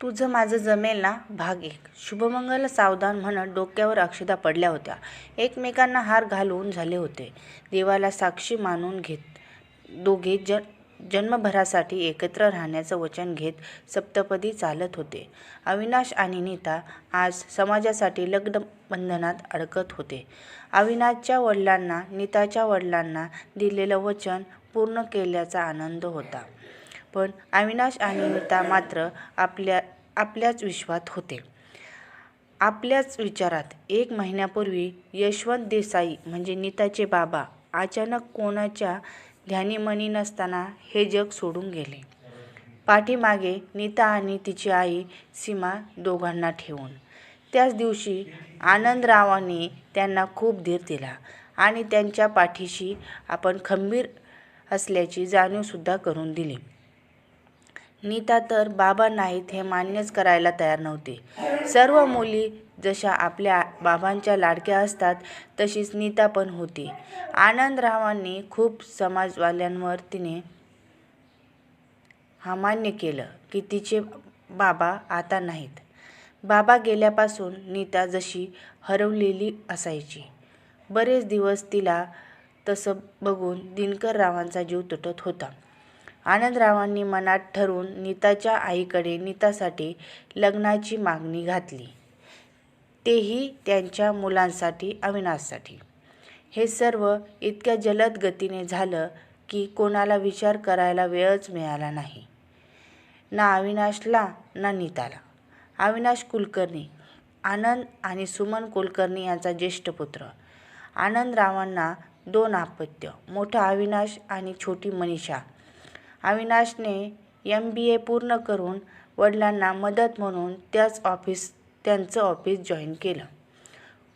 तुझं माझं जमेल ना भाग 1. शुभमंगल सावधान म्हणत डोक्यावर अक्षता पडल्या होत्या. एकमेकांना हार घालून झाले होते. देवाला साक्षी मानून घेत दोघे जन्मभरासाठी एकत्र राहण्याचं वचन घेत सप्तपदी चालत होते. अविनाश आणि नीता आज समाजासाठी लग्नबंधनात अडकत होते. अविनाशच्या वडिलांना नीताच्या वडिलांना दिलेलं वचन पूर्ण केल्याचा आनंद होता. पण अविनाश आणि नीता मात्र आपल्याच विश्वात होते, आपल्याच विचारात. 1 महिन्यापूर्वी यशवंत देसाई म्हणजे नीताचे बाबा अचानक कोणाच्या ध्यानीमनी नसताना हे जग सोडून गेले. पाठीमागे नीता आणि तिची आई सीमा दोघांना ठेवून. त्याच दिवशी आनंदरावांनी त्यांना खूप धीर दिला आणि त्यांच्या पाठीशी आपण खंबीर असल्याची जाणीवसुद्धा करून दिली. नीता तर बाबा नाहीत हे मान्यच करायला तयार नव्हती. सर्व मुली जशा आपल्या बाबांच्या लाडक्या असतात तशीच नीता पण होती. आनंदरावांनी खूप समाजवाल्यांवर तिने हा मान्य केलं की तिचे बाबा आता नाहीत. बाबा गेल्यापासून नीता जशी हरवलेली असायची. बरेच दिवस तिला तसं बघून दिनकररावांचा जीव तुटत होता. आनंदरावांनी मनात ठरवून नीताच्या आईकडे नीतासाठी लग्नाची मागणी घातली, तेही त्यांच्या मुलांसाठी, अविनाशसाठी. हे सर्व इतक्या जलद गतीने झालं की कोणाला विचार करायला वेळच मिळाला नाही. ना अविनाशला ना नीताला. अविनाश कुलकर्णी, आनंद आणि सुमन कुलकर्णी यांचा ज्येष्ठ पुत्र. आनंदरावांना 2 अपत्य, मोठा अविनाश आणि छोटी मनीषा. अविनाशने MBA पूर्ण करून वडिलांना मदत म्हणून त्यांचं ऑफिस जॉईन केलं.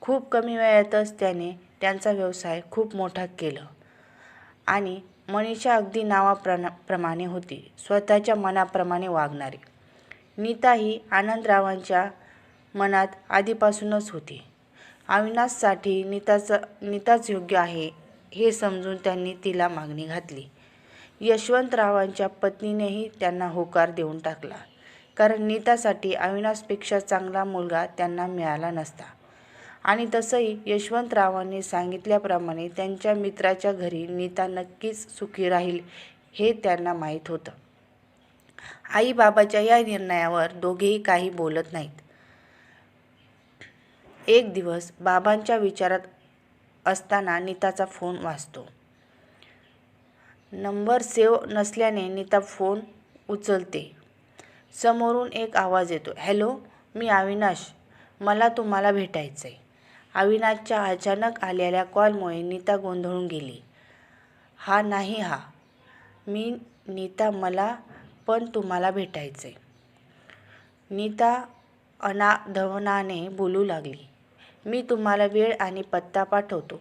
खूप कमी वेळातच त्याने त्यांचा व्यवसाय खूप मोठा केलं. आणि मनीषा अगदी नावाप्रमाणे होती, स्वतःच्या मनाप्रमाणे वागणारी. नीता ही आनंदरावांच्या मनात आधीपासूनच होती. अविनाशसाठी नीताच योग्य आहे हे समजून त्यांनी तिला मागणी घातली. यशवंतरावांच्या पत्नीनेही त्यांना होकार देऊन टाकला, कारण नीतासाठी अविनाशपेक्षा चांगला मुलगा त्यांना मिळाला नसता. आणि तसंही यशवंतरावांनी सांगितल्याप्रमाणे त्यांच्या मित्राच्या घरी नीता नक्कीच सुखी राहील हे त्यांना माहीत होतं. आई बाबाच्या या निर्णयावर दोघेही काही बोलत नाहीत. एक दिवस बाबांच्या विचारात असताना नीताचा फोन वाजतो. नंबर सेव्ह नसल्याने नीता फोन उचलते. समोरून एक आवाज येतो, हॅलो, मी अविनाश, मला तुम्हाला भेटायचंय. अविनाशच्या अचानक आलेल्या कॉलमुळे नीता गोंधळून गेली. हा नाही हा. मी नीता, मला पण तुम्हाला भेटायचंय. नीता अनाधवनाने बोलू लागली. मी तुम्हाला वेळ आणि पत्ता पाठवतो.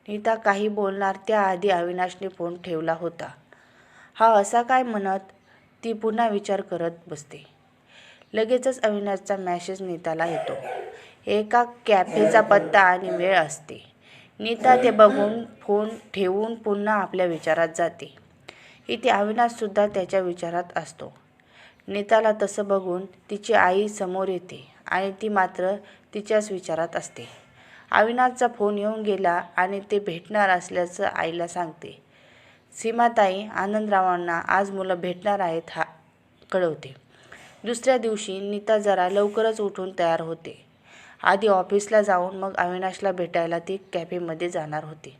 नीता काही बोलणार त्याआधी अविनाशने फोन ठेवला होता. हा असा काय म्हणत ती पुन्हा विचार करत बसते. लगेचच अविनाशचा मेसेज नीताला येतो. एका कॅफेचा पत्ता आणि वेळ असते. नीता ते बघून फोन ठेवून पुन्हा आपल्या विचारात जाते. इथे अविनाशसुद्धा त्याच्या विचारात असतो. नीताला तसं बघून तिची आई समोर येते आणि ती मात्र तिच्याच विचारात असते. अविनाशचा फोन येऊन गेला आणि ते भेटणार असल्याचं आईला सांगते. सीमाताई आनंदरावांना आज मुलं भेटणार आहेत कळवते. दुसऱ्या दिवशी नीता जरा लवकरच उठून तयार होते. आधी ऑफिसला जाऊन मग अविनाशला भेटायला ती कॅफेमध्ये जाणार होती.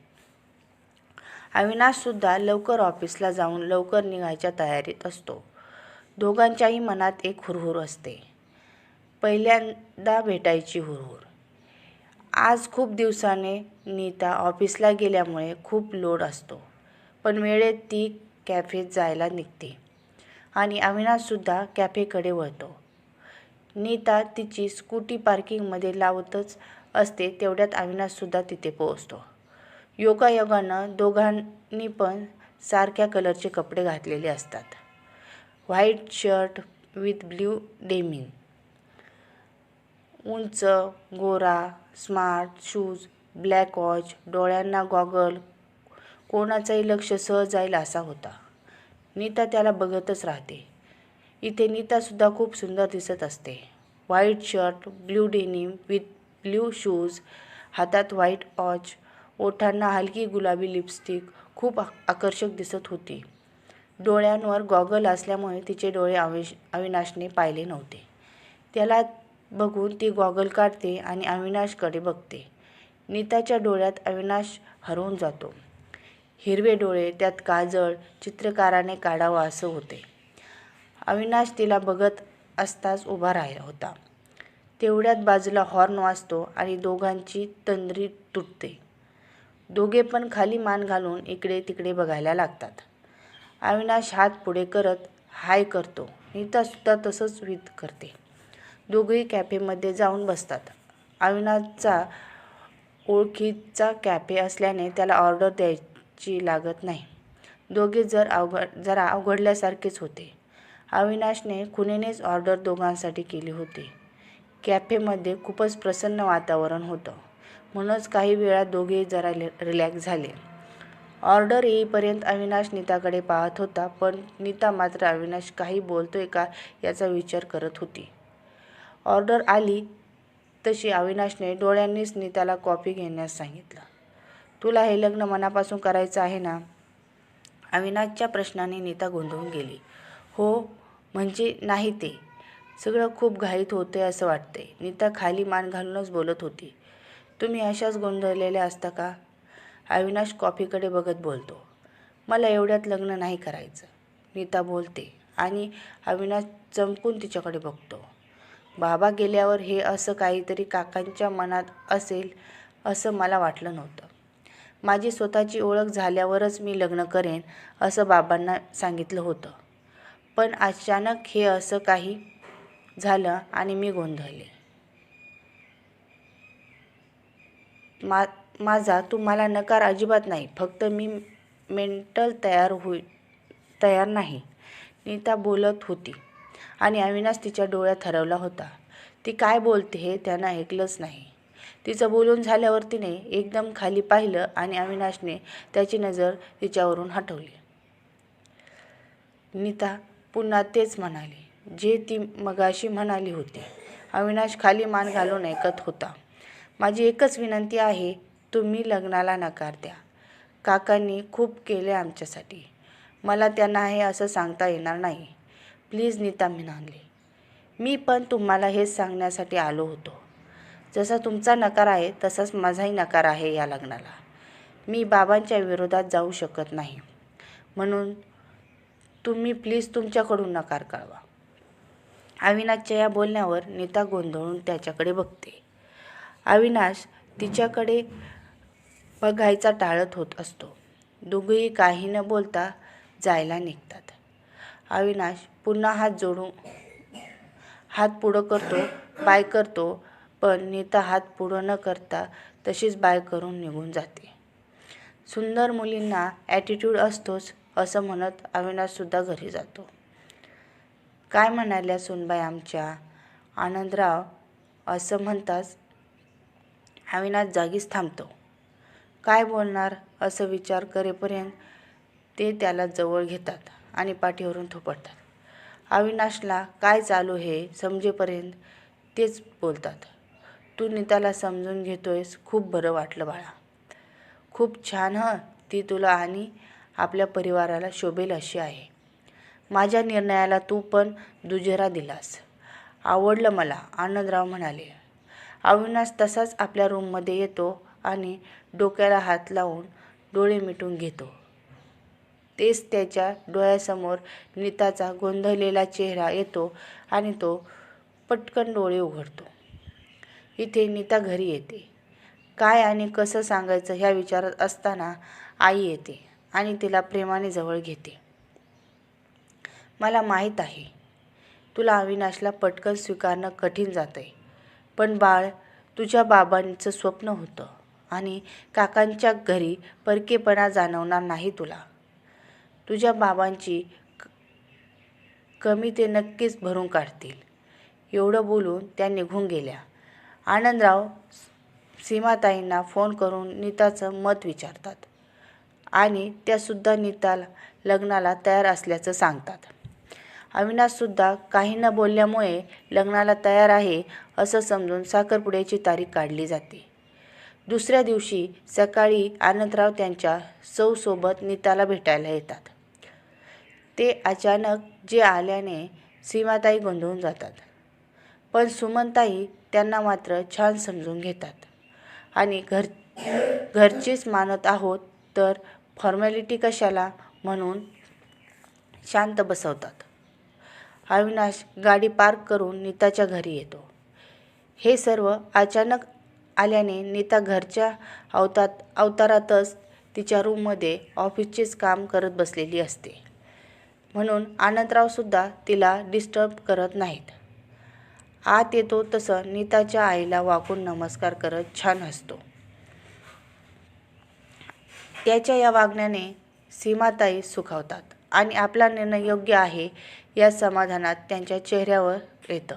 अविनाशसुद्धा लवकर ऑफिसला जाऊन लवकर निघायच्या तयारीत असतो. दोघांच्याही मनात एक हुरहुर असते, पहिल्यांदा भेटायची हुरहुर. आज खूप दिवसाने नीता ऑफिसला गेल्यामुळे खूप लोड असतो, पण वेळेत ती कॅफेत जायला निघते आणि अविनाशसुद्धा कॅफेकडे वळतो. नीता तिची स्कूटी पार्किंगमध्ये लावतच असते तेवढ्यात अविनाशसुद्धा तिथे पोहोचतो. योगायोगानं दोघांनी पण सारख्या कलरचे कपडे घातलेले असतात. White shirt with blue denim. उंच, गोरा, स्मार्ट शूज, ब्लॅक वॉच, डोळ्यांना गॉगल. कोणाचंही लक्ष सहज जाईल असा होता. नीता त्याला बघतच राहते. इथे नीतासुद्धा खूप सुंदर दिसत असते. White shirt, blue denim with blue shoes, हातात व्हाईट वॉच, ओठांना हलकी गुलाबी लिपस्टिक खूप आकर्षक दिसत होती. डोळ्यांवर गॉगल असल्यामुळे तिचे डोळे अविनाशने पाहिले नव्हते. त्याला बघून ती गॉगल काढते आणि अविनाशकडे बघते. नीताच्या डोळ्यात अविनाश हरवून जातो. हिरवे डोळे, त्यात काजळ, चित्रकाराने काढावं असं होते. अविनाश तिला बघत असताच उभा राहिला होता. तेवढ्यात बाजूला हॉर्न वाजतो आणि दोघांची तंद्री तुटते. दोघे पण खाली मान घालून इकडे तिकडे बघायला लागतात. अविनाश हात पुढे करत हाय करतो. नीतासुद्धा तसंच करते. दोघेही कॅफेमध्ये जाऊन बसतात. अविनाशचा ओळखीचा कॅफे असल्याने त्याला ऑर्डर द्यायची लागत नाही. दोघे जरा अवघडल्यासारखेच होते. अविनाशने खुणेनेच ऑर्डर दोघांसाठी केली होती. कॅफेमध्ये खूपच प्रसन्न वातावरण होतं. म्हणूनच काही वेळात दोघे जरा रिलॅक्स झाले. ऑर्डर येईपर्यंत अविनाश नीताकडे पाहत होता, पण नीता मात्र अविनाश काही बोलतोय का याचा विचार करत होती. ऑर्डर आली तशी अविनाशने डोळ्यांनीच नीताला कॉफी घेण्यास सांगितलं. तुला हे लग्न मनापासून करायचं आहे ना? अविनाशच्या प्रश्नाने नीता गोंधळून गेली. हो, म्हणजे नाही, ते सगळं खूप घाईत होते असं वाटतंय. नीता खाली मान घालूनच बोलत होती. तुम्ही अशाच गोंधळलेल्या असता का? अविनाश कॉफीकडे बघत बोलतो. मला एवढ्यात लग्न नाही करायचं, नीता बोलते आणि अविनाश चमकून तिच्याकडे बघतो. बाबा गेल्यावर हे असं काहीतरी काकांच्या मनात असेल असं मला वाटलं नव्हतं. माझी स्वतःची ओळख झाल्यावरच मी लग्न करेन असं बाबांना सांगितलं होतं. पण अचानक हे असं काही झालं आणि मी गोंधळले. माझा तुम्हाला नकार अजिबात नाही, फक्त मी मेंटल तयार नाही, नीता बोलत होती आणि अविनाश तिच्या डोळ्यात हरवला होता. ती काय बोलते हे त्यानं ऐकलंच नाही. तिचं बोलून झाल्यावर तिने एकदम खाली पाहिलं आणि अविनाशने त्याची नजर तिच्यावरून हटवली. नीता पुन्हा तेच म्हणाली जे ती मगाशी म्हणाली होती. अविनाश खाली मान घालून ऐकत होता. माझी एकच विनंती आहे, तुम्ही लग्नाला नकार द्या. काकांनी खूप केले आमच्यासाठी. मला त्यांना हे असं सांगता येणार नाही. प्लीज, नीता म्हणाली. मी पण तुम्हाला हेच सांगण्यासाठी आलो होतो. जसा तुमचा नकार आहे तसाच माझाही नकार आहे या लग्नाला. मी बाबांच्या विरोधात जाऊ शकत नाही. म्हणून तुम्ही प्लीज तुमच्याकडून नकार कळवा. अविनाशच्या या बोलण्यावर नीता गोंधळून त्याच्याकडे बघते. अविनाश तिच्याकडे बघायचा टाळत होत असतो. दोघेही काही न बोलता जायला निघतात. अविनाश पुन्हा हात पुढं करतो, बाय करतो, पण नीता हात पुढं न करता तशीच बाय करून निघून जाते. सुंदर मुलींना ॲटिट्यूड असतोच असं म्हणत अविनाशसुद्धा घरी जातो. काय म्हणाल्या सुनबाई आमच्या? आनंदराव असं म्हणताच अविनाश जागीच थांबतो. काय बोलणार असं विचार करेपर्यंत ते त्याला जवळ घेतात आणि पाठीवरून थोपटतात. अविनाशला काय चालू हे समजेपर्यंत तेच बोलतात. तू नीताला समजून घेतोयस, खूप बरं वाटलं बाळा. खूप छान, ती तुला आणि आपल्या परिवाराला शोभेल अशी आहे. माझ्या निर्णयाला तू पण दुजोरा दिलास. आवडलं मला, आनंदराव म्हणाले. अविनाश तसाच आपल्या रूममध्ये येतो आणि डोक्याला हात लावून डोळे मिटून घेतो. तेच त्याच्या डोळ्यासमोर नीताचा गोंधळलेला चेहरा येतो आणि तो पटकन डोळे उघडतो. इथे नीता घरी येते. काय आणि कसं सांगायचं ह्या विचारात असताना आई येते आणि तिला प्रेमाने जवळ घेते. मला माहीत आहे तुला अविनाशला पटकन स्वीकारणं कठीण जातंय, पण बाळ, तुझ्या बाबांचं स्वप्न होतं आणि काकांच्या घरी परकेपणा जाणवणार नाही तुला. तुझ्या बाबांची कमी ते नक्कीच भरून काढतील. एवढं बोलून त्या निघून गेल्या. आनंदराव सीमाताईंना फोन करून नीताचं मत विचारतात आणि त्यासुद्धा नीता लग्नाला तयार असल्याचं सांगतात. अविनाशसुद्धा काही न बोलल्यामुळे लग्नाला तयार आहे असं समजून साखरपुड्याची तारीख काढली जाते. दुसऱ्या दिवशी सकाळी आनंदराव त्यांच्या सौसोबत नीताला भेटायला येतात. ते अचानक जे आल्याने सीमाताई गोंधळून जातात. पण सुमनताई त्यांना मात्र छान समजून घेतात आणि घरचीच मानत आहोत तर फॉर्मॅलिटी कशाला म्हणून शांत बसवतात. अविनाश गाडी पार्क करून नीताच्या घरी येतो. हे सर्व अचानक आल्याने नीता घरच्या अवतारातच तिच्या रूममध्ये ऑफिसचेच काम करत बसलेली असते. म्हणून आनंदरावसुद्धा तिला डिस्टर्ब करत नाहीत. आत येतो तसं नीताच्या आईला वाकून नमस्कार करत छान हसतो. त्याच्या या वागण्याने सीमाताई सुखावतात आणि आपला निर्णय योग्य आहे या समाधानात त्यांच्या चेहऱ्यावर येतं.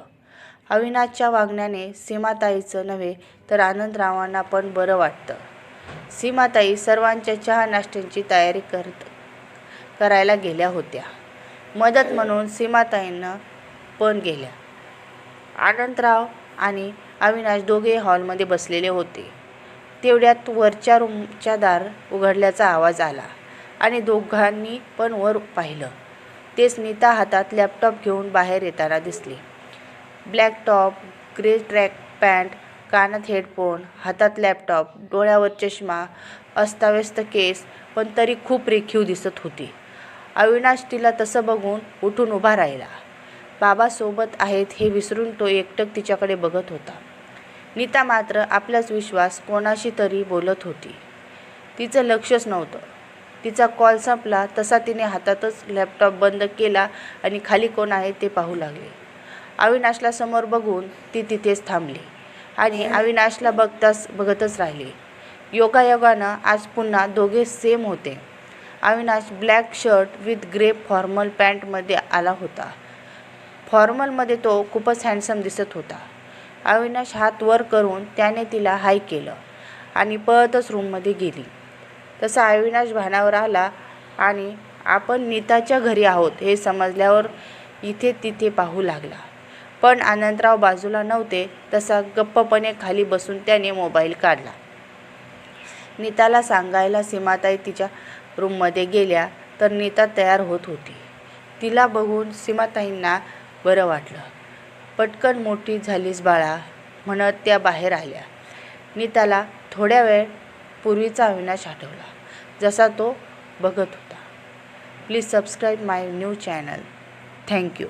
अविनाशच्या वागण्याने सीमाताईचं नव्हे तर आनंदरावांना पण बरं वाटतं. सीमाताई सर्वांच्या चहा नाश्त्याची तयारी करायला गेल्या होत्या. मदत म्हणून सीमाताईंना पण गेल्या. आनंदराव आणि अविनाश दोघे हॉलमध्ये बसलेले होते. तेवढ्यात वरच्या रूमच्या दार उघडल्याचा आवाज आला आणि दोघांनी पण वर पाहिलं. तेच नीता हातात लॅपटॉप घेऊन बाहेर येताना दिसली. Black top, grey track pant, कानात हेडफोन, हातात लॅपटॉप, डोळ्यावर चष्मा, अस्ताव्यस्त केस, पण तरी खूप रेखीव दिसत होती. अविनाश तिला तसं बघून उठून उभा राहिला. बाबा सोबत आहेत हे विसरून तो एकटक तिच्याकडे बघत होता. नीता मात्र आपलाच विश्वास कोणाशी तरी बोलत होती. तिचं लक्षच नव्हतं. तिचा कॉल संपला तसा तिने हातातच लॅपटॉप बंद केला आणि खाली कोण आहे ते पाहू लागले. अविनाशला समोर बघून ती तिथेच थांबली आणि अविनाशला बघतच राहिली. योगायोगानं आज पुन्हा दोघे सेम होते. Avinash black shirt with grey formal पॅन्टमध्ये आला होता. फॉर्मलमध्ये तो खूपच हँडसम दिसत होता. अविनाश हात वर करून त्याने तिला हाय केलं आणि पळतच रूममध्ये गेली. तसा अविनाश भानावर आला आणि आपण नीताच्या घरी आहोत हे समजल्यावर इथे तिथे पाहू लागला. पण आनंदराव बाजूला नव्हते. तसा गप्पपणे खाली बसून त्याने मोबाईल काढला. नीताला सांगायला सीमाताई तिच्या रूममध्ये गेल्या तर नीता तयार होत होती. तिला बघून सीमाताईंना बरं वाटलं. पटकन मोठी झालीस बाळा म्हणत त्या बाहेर आल्या. नीताला थोड्या वेळ पूर्वीचा अविनाश आठवला जसा तो बघत होता. Please subscribe my new channel. Thank you.